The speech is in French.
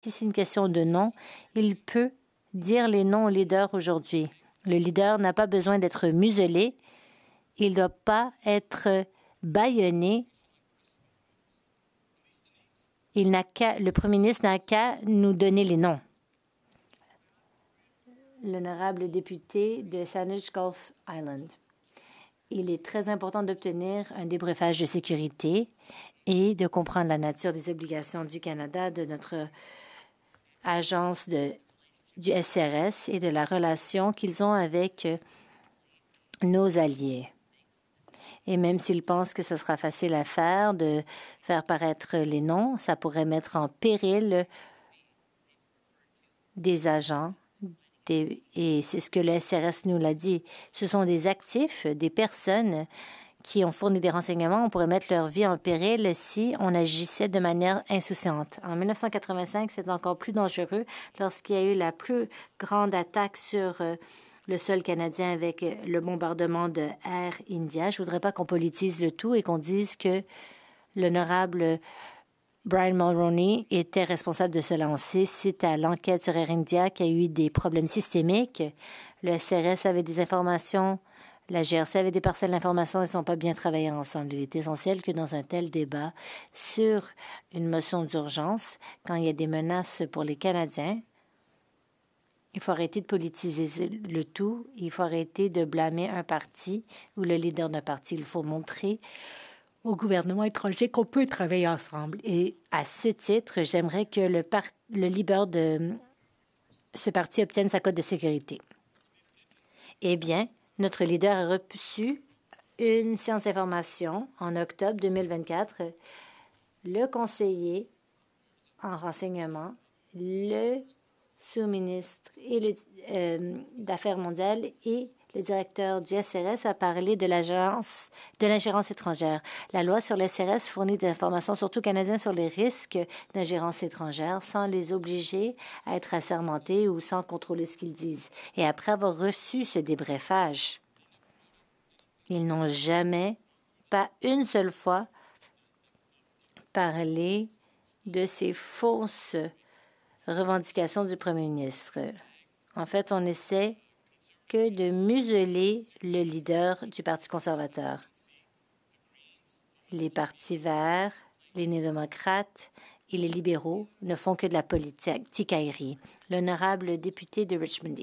Si c'est une question de nom, il peut dire les noms au leader aujourd'hui. Le leader n'a pas besoin d'être muselé. Il ne doit pas être bâillonné. Le premier ministre n'a qu'à nous donner les noms. L'honorable député de Saanich Gulf Island. Il est très important d'obtenir un débriefage de sécurité et de comprendre la nature des obligations du Canada, de notre agence du SRS et de la relation qu'ils ont avec nos alliés. Et même s'ils pensent que ce sera facile à faire, de faire paraître les noms, ça pourrait mettre en péril des agents. Et c'est ce que le SRS nous l'a dit. Ce sont des actifs, des personnes qui ont fourni des renseignements. On pourrait mettre leur vie en péril si on agissait de manière insouciante. En 1985, c'est encore plus dangereux lorsqu'il y a eu la plus grande attaque sur le sol canadien avec le bombardement de Air India. Je ne voudrais pas qu'on politise le tout et qu'on dise que l'honorable Brian Mulroney était responsable de cela. On sait, c'est à l'enquête sur Air India qu'il y a eu des problèmes systémiques. Le SRS avait des informations, la GRC avait des parcelles d'informations, ils ne sont pas bien travaillés ensemble. Il est essentiel que dans un tel débat sur une motion d'urgence, quand il y a des menaces pour les Canadiens, il faut arrêter de politiser le tout. Il faut arrêter de blâmer un parti ou le leader d'un parti. Il faut montrer au gouvernement étranger qu'on peut travailler ensemble. Et à ce titre, j'aimerais que le leader de ce parti obtienne sa cote de sécurité. Eh bien, notre leader a reçu une séance d'information en octobre 2024. Le conseiller en renseignement, le sous-ministre d'Affaires mondiales et le directeur du SRS a parlé de l'ingérence étrangère. La loi sur le SRS fournit des informations, surtout aux Canadiens, sur les risques d'ingérence étrangère sans les obliger à être assermentés ou sans contrôler ce qu'ils disent. Et après avoir reçu ce débriefage, ils n'ont jamais, pas une seule fois, parlé de ces fausses revendications du premier ministre. En fait, on essaie que de museler le leader du Parti conservateur. Les partis verts, les néo-démocrates et les libéraux ne font que de la politique aérienne. L'honorable député de Richmond.